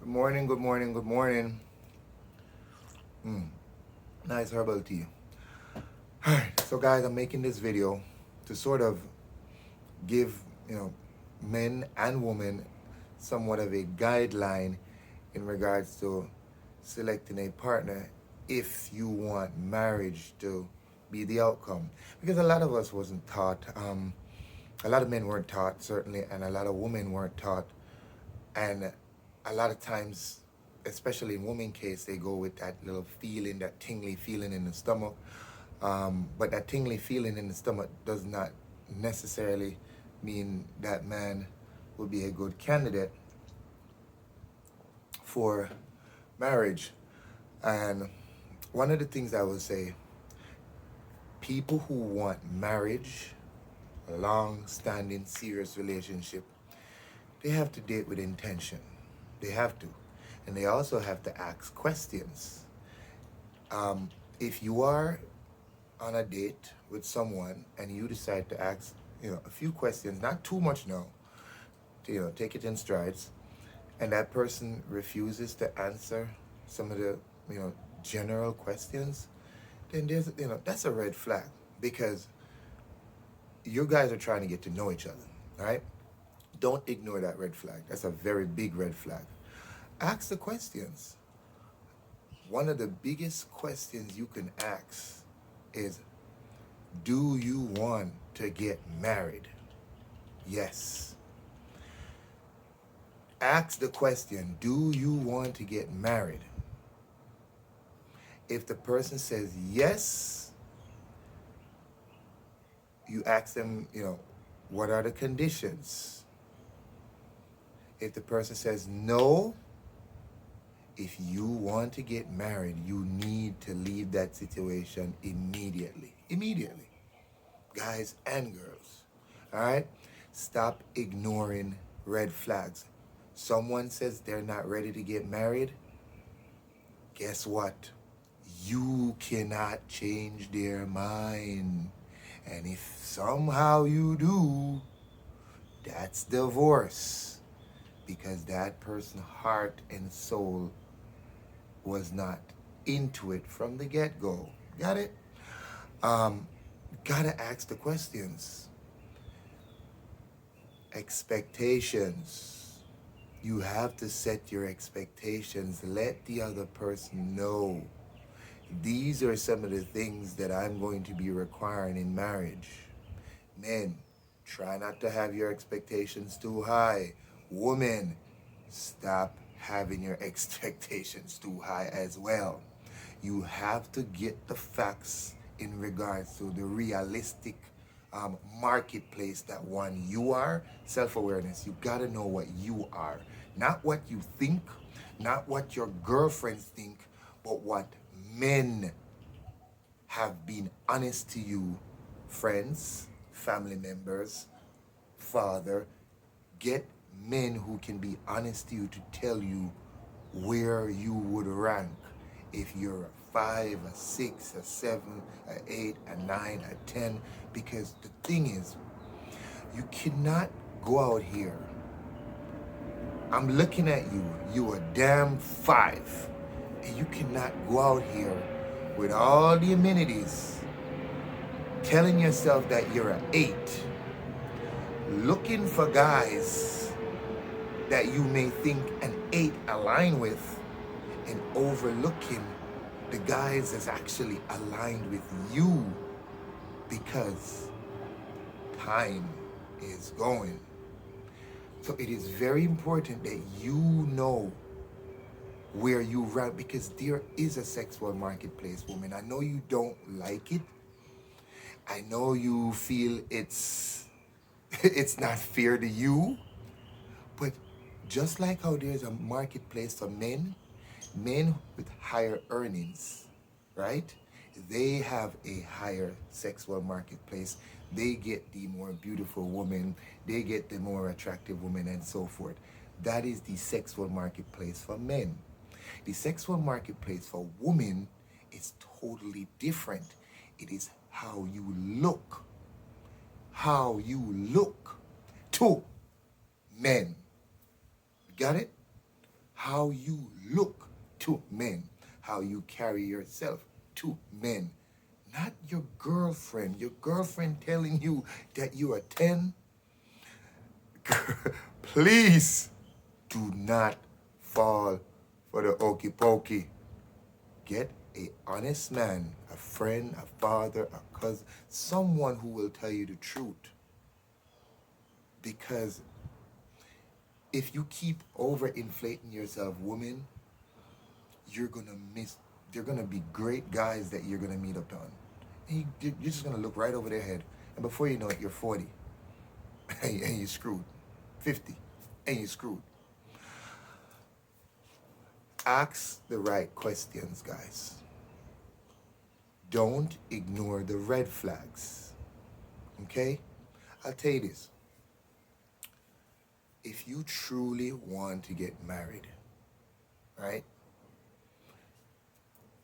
Good morning, good morning, good morning. Nice herbal tea. Alright, so guys, I'm making this video to sort of give, men and women somewhat of a guideline in regards to selecting a partner if you want marriage to be the outcome. Because a lot of us wasn't taught, a lot of men weren't taught, certainly, and a lot of women weren't taught. And a lot of times, especially in women case, they go with that little feeling, that tingly feeling in the stomach. But that tingly feeling in the stomach does not necessarily mean that man will be a good candidate for marriage. And one of the things I would say, people who want marriage, a long-standing, serious relationship, they have to date with intention. They have to. And they also have to ask questions. If you are on a date with someone and you decide to ask, a few questions, not too much now, take it in strides, and that person refuses to answer some of the, general questions, then that's a red flag because you guys are trying to get to know each other, all right? Don't ignore that red flag. That's a very big red flag. Ask the questions. One of the biggest questions you can ask is, do you want to get married? Yes. Ask the question, do you want to get married? If the person says yes, you ask them, what are the conditions? If the person says no, if you want to get married, you need to leave that situation immediately. Immediately. Guys and girls. All right? Stop ignoring red flags. Someone says they're not ready to get married. Guess what? You cannot change their mind. And if somehow you do, that's divorce. Because that person's heart and soul was not into it from the get-go. Got it? Gotta ask the questions. Expectations. You have to set your expectations. Let the other person know. These are some of the things that I'm going to be requiring in marriage. Men, try not to have your expectations too high. Women, stop having your expectations too high as well. You have to get the facts in regards to the realistic marketplace that one you are. Self-awareness. You gotta know what you are. Not what you think, not what your girlfriends think, but what men have been honest to you, friends, family members, father. Get men who can be honest to you to tell you where you would rank if you're a 5, a 6, a 7, a 8, a 9, a 10. Because the thing is, you cannot go out here. I'm looking at you. You a damn 5. And you cannot go out here with all the amenities telling yourself that you're an 8, looking for guys that you may think an 8 align with, and overlooking the guys that's actually aligned with you, because time is going. So it is very important that you know where you rank, because there is a sexual marketplace, woman. I know you don't like it. I know you feel it's it's not fair to you, but just like how there's a marketplace for men, men with higher earnings, right? They have a higher sexual marketplace. They get the more beautiful woman, they get the more attractive woman, and so forth. That is the sexual marketplace for men. The sexual marketplace for women is totally different. It is how you look. How you look to men. Got it? how you look to men, how you carry yourself to men. Not your girlfriend. Your girlfriend telling you that you are 10. Please do not fall for the okey pokey. Get a honest man, a friend, a father, a cousin, someone who will tell you the truth. Because if you keep overinflating yourself, woman, you're gonna miss. They're gonna be great guys that you're gonna meet up on. And you're just gonna look right over their head, and before you know it, you're 40, and you're screwed. 50, and you're screwed. Ask the right questions, guys. Don't ignore the red flags. Okay? I'll tell you this. If you truly want to get married, right?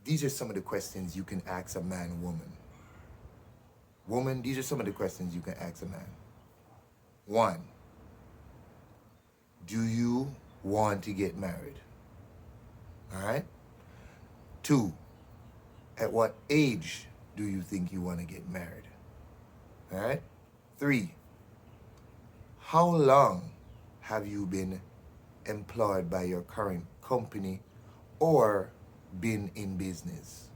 These are some of the questions you can ask a man, woman. Woman, these are some of the questions you can ask a man. 1, do you want to get married? All right? 2, at what age do you think you want to get married? All right? 3, how long have you been employed by your current company or been in business?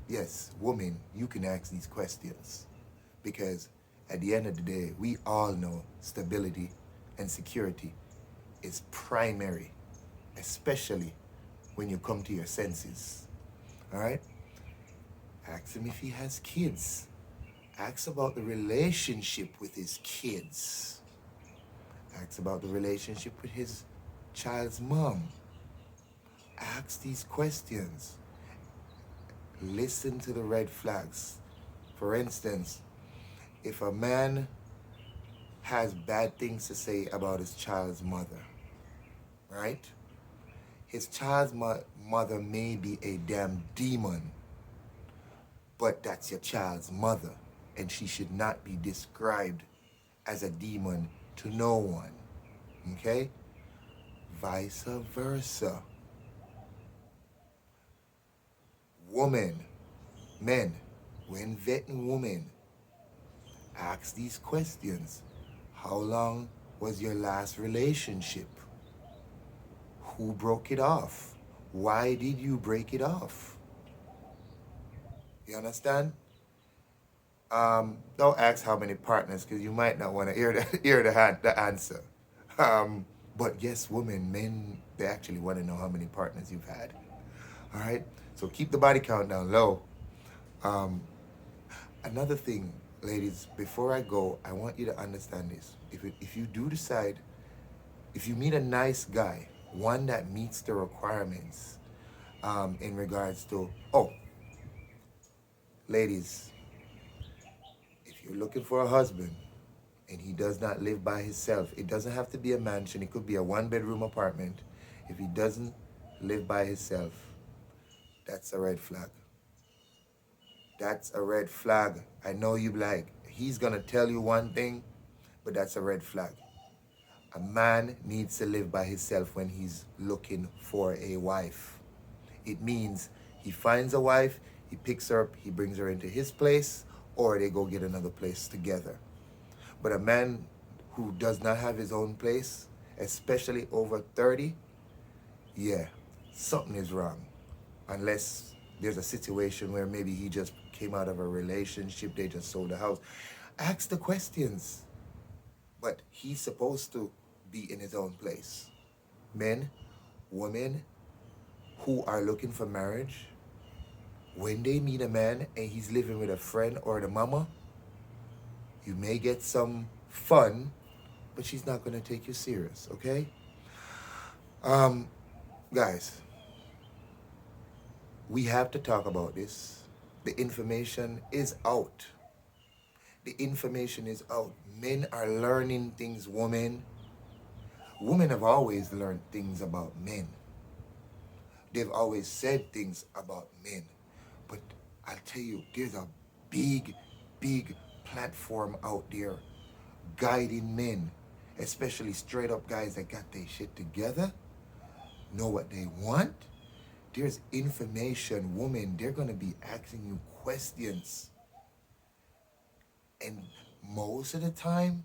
Yes, woman, you can ask these questions because at the end of the day, we all know stability and security is primary, especially when you come to your senses. All right? Ask him if he has kids. Ask about the relationship with his kids. Ask about the relationship with his child's mom. Ask these questions. Listen to the red flags. For instance, if a man has bad things to say about his child's mother, right? His child's mother may be a damn demon, but that's your child's mother, and she should not be described as a demon to no one, okay? Vice versa. Woman, men, when vetting women, ask these questions. How long was your last relationship? Who broke it off? Why did you break it off? You understand? Don't ask how many partners because you might not want to hear the answer. But yes, women, men, they actually want to know how many partners you've had. All right? So keep the body count down low. Another thing, ladies, before I go, I want you to understand this. If you do decide, if you meet a nice guy, one that meets the requirements in regards to, ladies, if you're looking for a husband and he does not live by himself, it doesn't have to be a mansion, it could be a 1-bedroom apartment. If he doesn't live by himself, that's a red flag. That's a red flag. I know you like, he's gonna tell you one thing, but that's a red flag. A man needs to live by himself when he's looking for a wife. It means he finds a wife, he picks her up, he brings her into his place, or they go get another place together. But a man who does not have his own place, especially over 30, yeah, something is wrong. Unless there's a situation where maybe he just came out of a relationship, they just sold the house. Ask the questions. But he's supposed to be in his own place. Men, women who are looking for marriage, when they meet a man and he's living with a friend or the mama, you may get some fun, but she's not going to take you serious, okay? Guys, we have to talk about this. The information is out. The information is out. Men are learning things, women. Women have always learned things about men. They've always said things about men. But I'll tell you, there's a big, big platform out there guiding men, especially straight up guys that got their shit together. know what they want, there's information. Women, they're going to be asking you questions. And most of the time,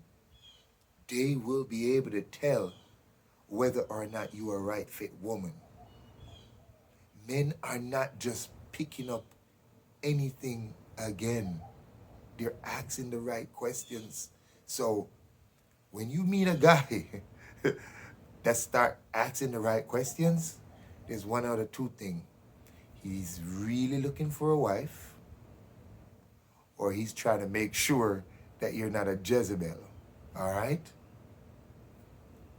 they will be able to tell whether or not you are a right fit woman. Men are not just picking up anything again. They're asking the right questions. So when you meet a guy that start asking the right questions, there's one out of two things. He's really looking for a wife, or he's trying to make sure that you're not a Jezebel. All right?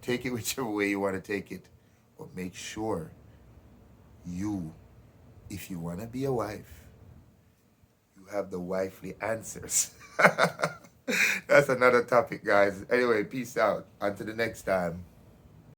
Take it whichever way you want to take it. But make sure you, if you want to be a wife, you have the wifely answers. That's another topic, guys. Anyway, peace out. Until the next time.